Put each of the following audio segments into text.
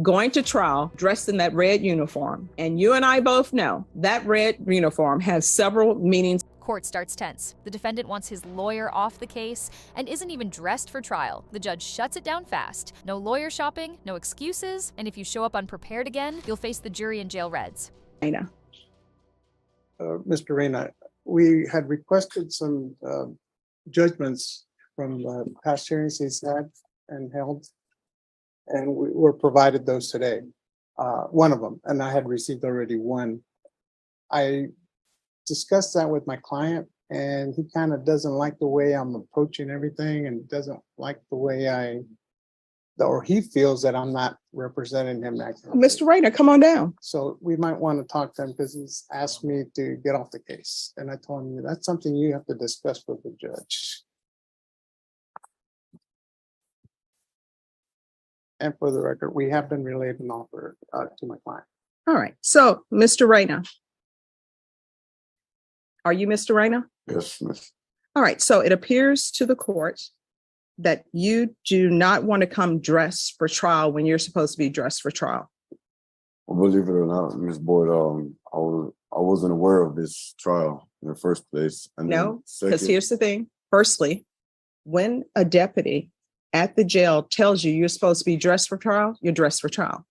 going to trial dressed in that red uniform. And you and I both know that red uniform has several meanings. Court starts tense. The defendant wants his lawyer off the case and isn't even dressed for trial. The judge shuts it down fast. No lawyer shopping, no excuses, and if you show up unprepared again, you'll face the jury and jail reds. Mr. Reyna, we had requested some judgments from past hearings he's had and held, and we were provided those today. One of them, and I had received already one. I discussed that with my client, and he kind of doesn't like the way I'm approaching everything, and doesn't like the way or he feels that I'm not representing him accurately. Mr. Rayner, come on down. So we might want to talk to him because he's asked me to get off the case. And I told him that's something you have to discuss with the judge. And for the record, we have been relayed an offer to my client. All right. So, Mr. Rayner, are you Mr. Rayner? Yes, miss. All right. So it appears to the court that you do not want to come dressed for trial when you're supposed to be dressed for trial. Well, believe it or not, Ms. Boyd, I wasn't aware of this trial in the first place. And no, because here's the thing. Firstly, when a deputy at the jail tells you you're supposed to be dressed for trial, you're dressed for trial.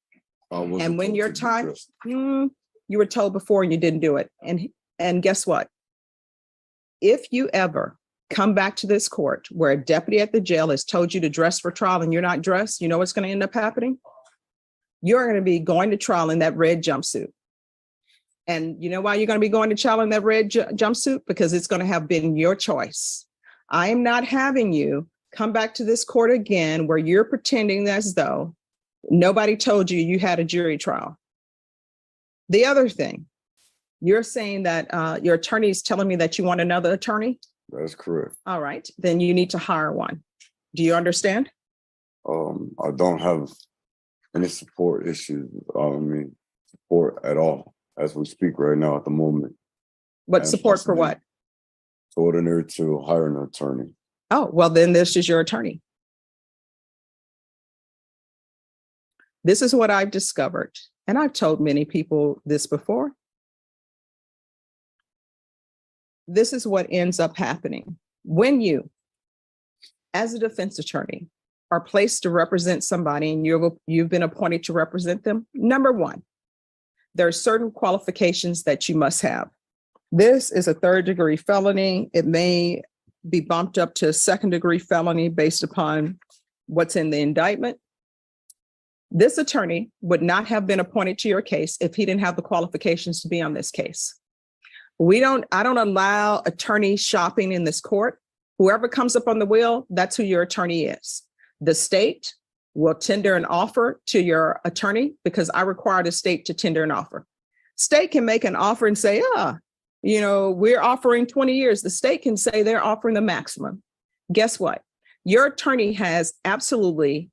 And when you're tired, you were told before and you didn't do it. And guess what? If you ever come back to this court where a deputy at the jail has told you to dress for trial and you're not dressed, you know what's going to end up happening? You're going to be going to trial in that red jumpsuit. And you know why you're going to be going to trial in that red jumpsuit? Because it's going to have been your choice. I am not having you come back to this court again where you're pretending as though nobody told you had a jury trial. The other thing, you're saying that your attorney is telling me that you want another attorney? That's correct. All right, then you need to hire one. Do you understand? I don't have any support issues. Support at all as we speak right now at the moment. What support for what? It's ordinary to hire an attorney. Oh, well, then this is your attorney. This is what I've discovered, and I've told many people this before. This is what ends up happening when you, as a defense attorney, are placed to represent somebody and you've been appointed to represent them. Number one, there are certain qualifications that you must have. This is a third-degree felony. It may be bumped up to a second-degree felony based upon what's in the indictment. This attorney would not have been appointed to your case if he didn't have the qualifications to be on this case. I don't allow attorney shopping in this court. Whoever comes up on the wheel, that's who your attorney is. The state will tender an offer to your attorney because I require the state to tender an offer. State can make an offer and say, we're offering 20 years. The state can say they're offering the maximum. Guess what? Your attorney has absolutely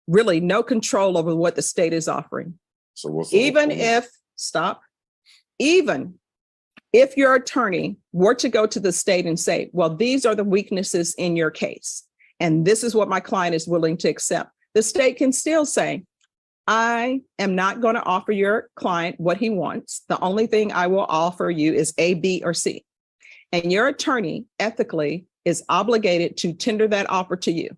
really no control over what the state is offering. So even if your attorney were to go to the state and say, well, these are the weaknesses in your case, and this is what my client is willing to accept, the state can still say, I am not going to offer your client what he wants. The only thing I will offer you is A, B, or C. And your attorney ethically is obligated to tender that offer to you.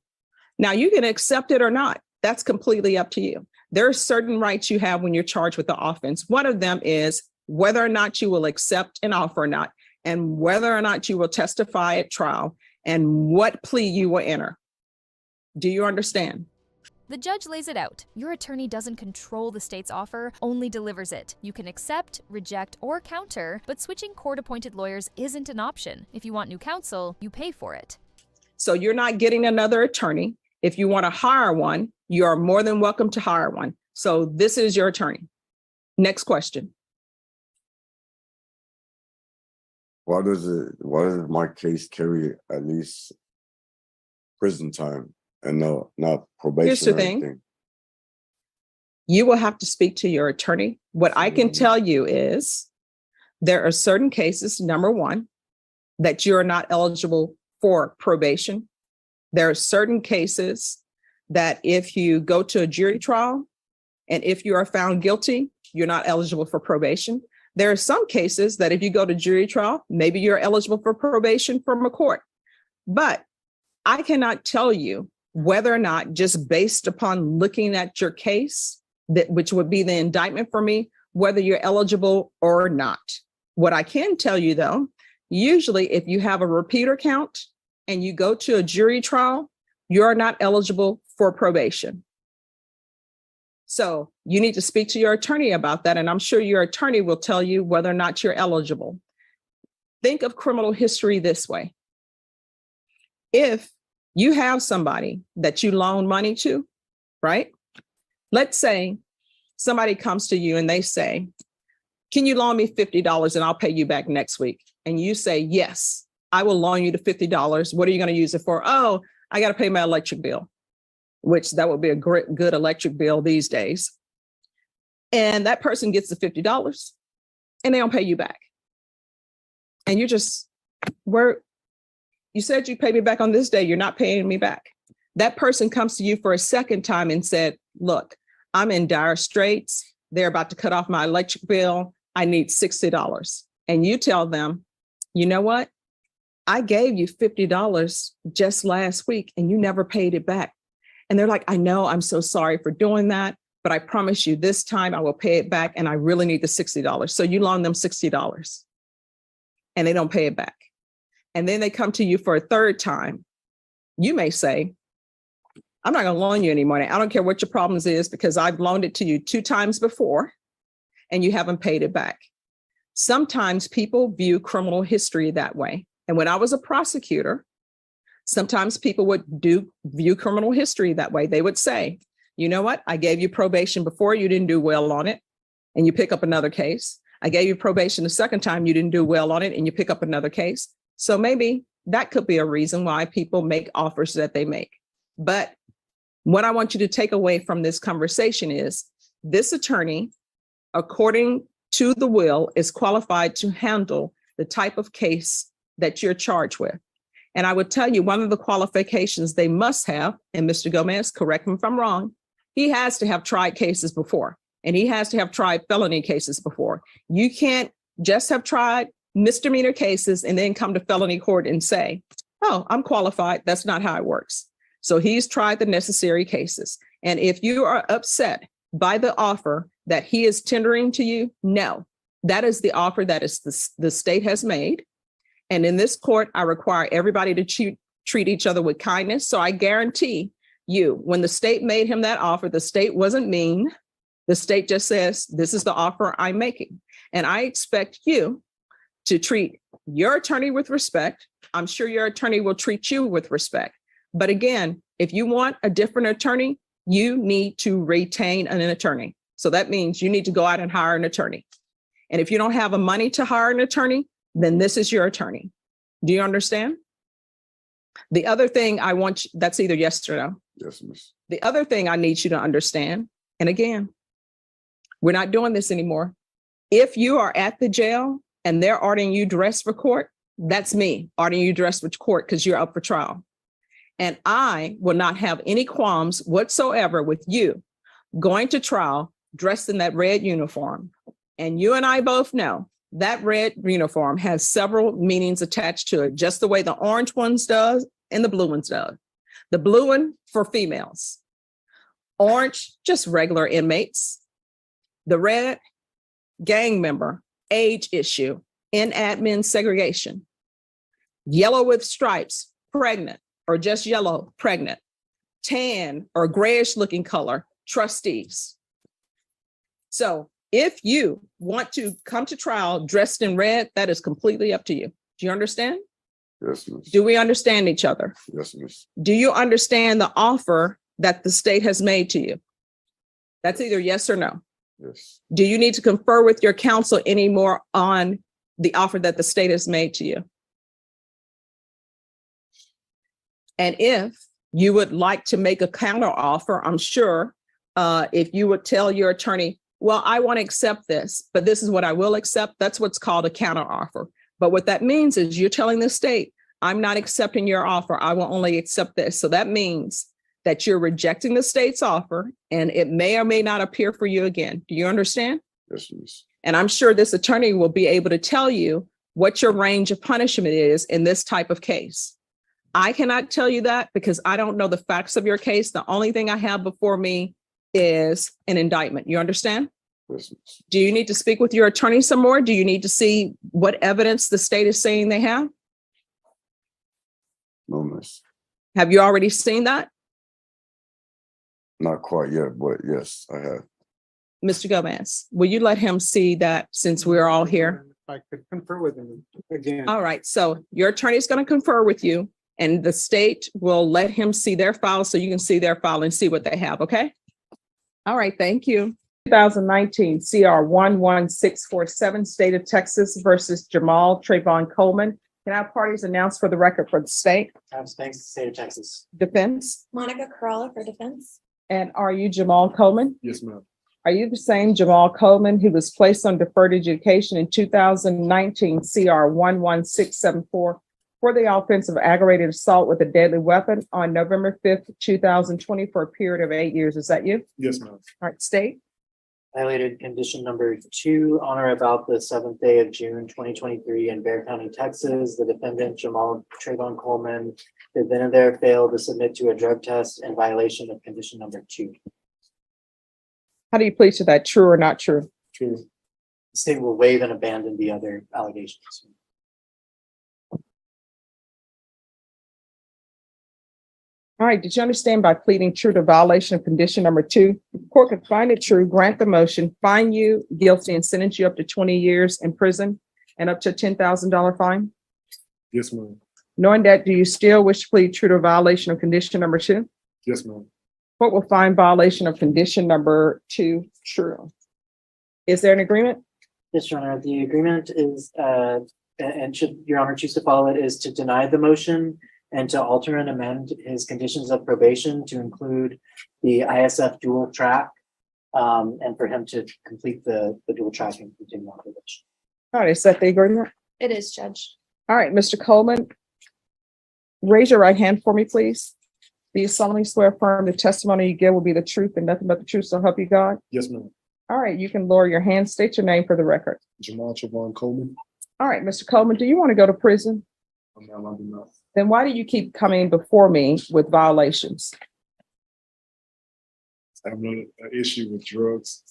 Now, you can accept it or not. That's completely up to you. There are certain rights you have when you're charged with the offense. One of them is whether or not you will accept an offer or not, and whether or not you will testify at trial, and what plea you will enter. Do you understand? The judge lays it out. Your attorney doesn't control the state's offer, only delivers it. You can accept, reject, or counter, but switching court-appointed lawyers isn't an option. If you want new counsel, you pay for it. So you're not getting another attorney. If you want to hire one, you are more than welcome to hire one. So this is your attorney. Next question. Why does my case carry at least prison time and not probation? Here's the thing. You will have to speak to your attorney. What I can tell you is there are certain cases, number one, that you're not eligible for probation. There are certain cases that if you go to a jury trial, And if you are found guilty, you're not eligible for probation. There are some cases that if you go to jury trial, maybe you're eligible for probation from a court. But I cannot tell you whether or not, just based upon looking at your case, that which would be the indictment for me, whether you're eligible or not. What I can tell you though, usually if you have a repeater count and you go to a jury trial, you're not eligible for probation. So you need to speak to your attorney about that. And I'm sure your attorney will tell you whether or not you're eligible. Think of criminal history this way. If you have somebody that you loan money to, right? Let's say somebody comes to you and they say, can you loan me $50 and I'll pay you back next week? And you say, yes, I will loan you the $50. What are you going to use it for? Oh, I got to pay my electric bill, which that would be a good electric bill these days. And that person gets the $50 and they don't pay you back. And you just, you said you pay me back on this day, you're not paying me back. That person comes to you for a second time and said, look, I'm in dire straits. They're about to cut off my electric bill. I need $60. And you tell them, you know what? I gave you $50 just last week and you never paid it back. And they're like, I know, I'm so sorry for doing that, but I promise you this time I will pay it back and I really need the $60. So you loan them $60 and they don't pay it back. And then they come to you for a third time. You may say, I'm not going to loan you any money. I don't care what your problems is because I've loaned it to you 2 times before and you haven't paid it back. Sometimes people view criminal history that way. And when I was a prosecutor, sometimes people would view criminal history that way. They would say, you know what? I gave you probation before, you didn't do well on it, and you pick up another case. I gave you probation the second time, you didn't do well on it, and you pick up another case. So maybe that could be a reason why people make offers that they make. But what I want you to take away from this conversation is this attorney, according to the will, is qualified to handle the type of case that you're charged with. And I would tell you one of the qualifications they must have, and Mr. Gomez, correct me if I'm wrong, he has to have tried cases before, and he has to have tried felony cases before. You can't just have tried misdemeanor cases and then come to felony court and say, oh, I'm qualified. That's not how it works. So he's tried the necessary cases. And if you are upset by the offer that he is tendering to you, no, that is the offer that is the state has made. And in this court, I require everybody to treat each other with kindness. So I guarantee you, when the state made him that offer, the state wasn't mean. The state just says, this is the offer I'm making. And I expect you to treat your attorney with respect. I'm sure your attorney will treat you with respect. But again, if you want a different attorney, you need to retain an attorney. So that means you need to go out and hire an attorney. And if you don't have the money to hire an attorney, then this is your attorney. Do you understand? The other thing I want you, that's either yes or no. Yes, miss. The other thing I need you to understand, and again, we're not doing this anymore. If you are at the jail and they're ordering you dressed for court, that's me ordering you dressed for court because you're up for trial. And I will not have any qualms whatsoever with you going to trial dressed in that red uniform. And you and I both know that red uniform has several meanings attached to it, just the way the orange ones does and the blue ones does. The blue one for females, orange, just regular inmates. The red, gang member, age issue, in admin segregation. Yellow with stripes, pregnant, or just yellow, pregnant. Tan or grayish looking color, trustees. So if you want to come to trial dressed in red, that is completely up to you. Do you understand? Yes, miss. Do we understand each other? Yes, miss. Do you understand the offer that the state has made to you? That's either yes or no. Yes. Do you need to confer with your counsel anymore on the offer that the state has made to you? And if you would like to make a counter offer, I'm sure if you would tell your attorney, well, I want to accept this, but this is what I will accept. That's what's called a counter offer. But what that means is you're telling the state, I'm not accepting your offer. I will only accept this. So that means that you're rejecting the state's offer and it may or may not appear for you again. Do you understand? Yes, miss. And I'm sure this attorney will be able to tell you what your range of punishment is in this type of case. I cannot tell you that because I don't know the facts of your case. The only thing I have before me is an indictment. You understand? Yes, miss. Do you need to speak with your attorney some more? Do you need to see what evidence the state is saying they have? No, miss. Have you already seen that? Not quite yet, but yes, I have. Mr. Gomez, will you let him see that since we're all here? I could confer with him again. All right, so your attorney is going to confer with you and the state will let him see their file so you can see their file and see what they have, okay? All right, thank you. 2019 CR 11647, State of Texas versus Jamal Trayvon Coleman. Can our parties announce for the record for the state? Travis Banks, State of Texas. Defense? Monica Corolla for defense. And are you Jamal Coleman? Yes, ma'am. Are you the same Jamal Coleman who was placed on deferred education in 2019 CR 11674 for the offense of aggravated assault with a deadly weapon on November 5th, 2020 for a period of 8 years? Is that you? Yes, ma'am. All right, state. Violated condition number 2 on or about the 7th day of June 2023 in Bexar County, Texas. The defendant Jamal Trayvon Coleman did then and there fail to submit to a drug test in violation of condition number 2. How do you plead to that? True or not true? True. The state will waive and abandon the other allegations. All right, did you understand by pleading true to violation of condition number 2? Court could find it true, grant the motion, find you guilty and sentence you up to 20 years in prison and up to a $10,000 fine? Yes, ma'am. Knowing that, do you still wish to plead true to violation of condition number 2? Yes, ma'am. Court will find violation of condition number 2 true. Is there an agreement? Yes, Your Honor, the agreement is, and should Your Honor choose to follow it, is to deny the motion and to alter and amend his conditions of probation to include the ISF dual track, and for him to complete the dual track and continue on probation. All right, is that the agreement? It is, Judge. All right, Mr. Coleman, raise your right hand for me, please. Do you solemnly swear affirm the testimony you give will be the truth and nothing but the truth, so help you God? Yes, ma'am. All right, you can lower your hand, state your name for the record. Jamal Trayvon Coleman. All right, Mr. Coleman, do you want to go to prison? I'm not enough. Then why do you keep coming before me with violations? I have an issue with drugs.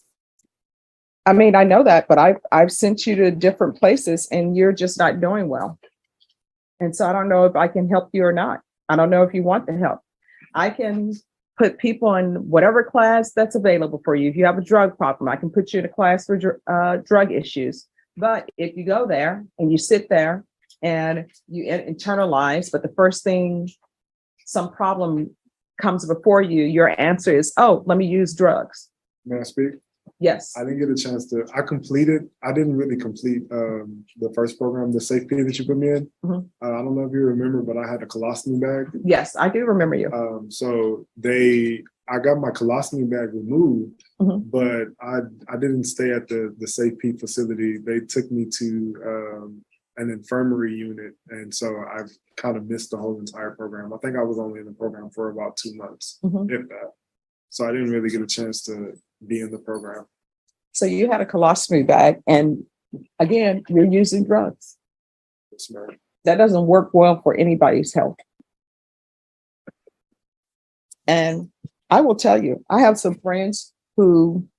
I mean, I know that, but I've sent you to different places and you're just not doing well. And so I don't know if I can help you or not. I don't know if you want the help. I can put people in whatever class that's available for you. If you have a drug problem, I can put you in a class for drug issues. But if you go there and you sit there and you internalize, but the first thing some problem comes before you, your answer is, oh, let me use drugs. May I speak? Yes. I didn't get a chance to, I didn't really complete the first program, the safe P that you put me in. Mhm. I don't know if you remember, but I had a colostomy bag. Yes, I do remember you. So I got my colostomy bag removed, Mhm. but I didn't stay at the safe P facility. They took me to an infirmary unit. And so I've kind of missed the whole entire program. I think I was only in the program for about 2 months, Mhm. if that. So I didn't really get a chance to be in the program. So you had a colostomy bag and again, you're using drugs. Yes, ma'am. That doesn't work well for anybody's health. And I will tell you, I have some friends who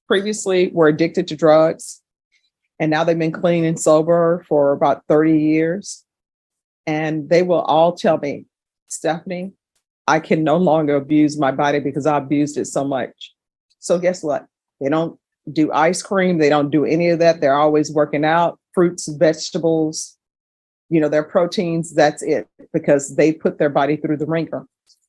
previously were addicted to drugs and now they've been clean and sober for about 30 years. And they will all tell me, Stephanie, I can no longer abuse my body because I abused it so much. So guess what? They don't do ice cream. They don't do any of that. They're always working out, fruits, vegetables, their proteins. That's it, because they put their body through the ringer.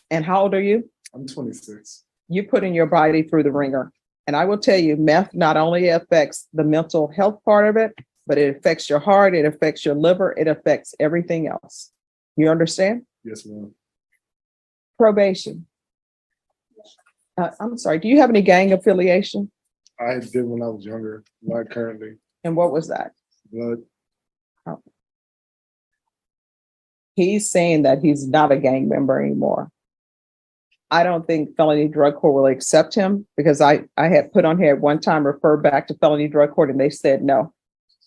And how old are you? I'm 26. You putting your body through the ringer. And I will tell you, meth not only affects the mental health part of it, but it affects your heart, it affects your liver, it affects everything else. You understand? Yes, ma'am. Probation. I'm sorry, do you have any gang affiliation? I did when I was younger, not currently. And what was that? Blood. He's saying that he's not a gang member anymore. I don't think felony drug court will accept him because I had put on here at one time, refer back to felony drug court and they said no.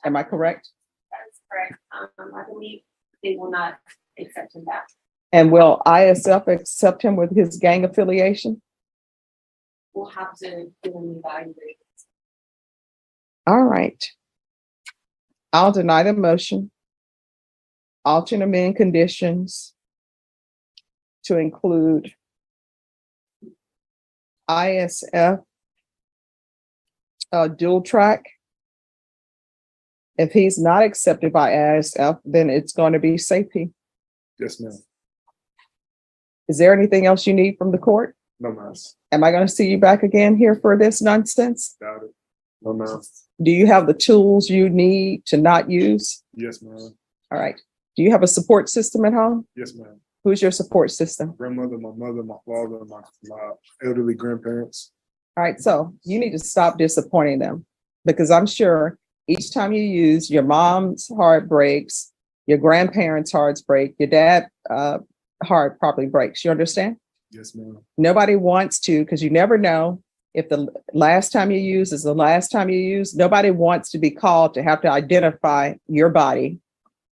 Am I correct? That is correct. I believe they will not accept him back. And will ISF accept him with his gang affiliation? We'll have to do an evaluation. All right. I'll deny the motion. Alter and amend conditions to include ISF dual track. If he's not accepted by ISF, then it's going to be safety. Yes, ma'am. Is there anything else you need from the court? No, ma'am. Am I going to see you back again here for this nonsense? Got it. No, ma'am. Do you have the tools you need to not use? Yes, ma'am. All right. Do you have a support system at home? Yes, ma'am. Who's your support system? Grandmother, my mother, my father, my elderly grandparents. All right. So you need to stop disappointing them because I'm sure each time you use, your mom's heart breaks, your grandparents' hearts break, your dad heart probably breaks. You understand? Yes, ma'am. Nobody wants to, because you never know if the last time you use is the last time you use. Nobody wants to be called to have to identify your body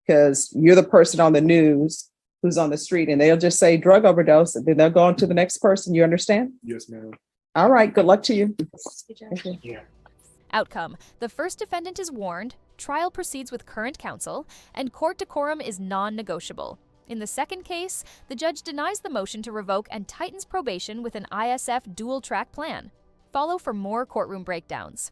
because you're the person on the news who's on the street and they'll just say drug overdose and then they'll go on to the next person. You understand? Yes, ma'am. All right. Good luck to you. Thank you, Judge. Outcome: the first defendant is warned, trial proceeds with current counsel, and court decorum is non-negotiable. In the second case, the judge denies the motion to revoke and tightens probation with an ISF dual-track plan. Follow for more courtroom breakdowns.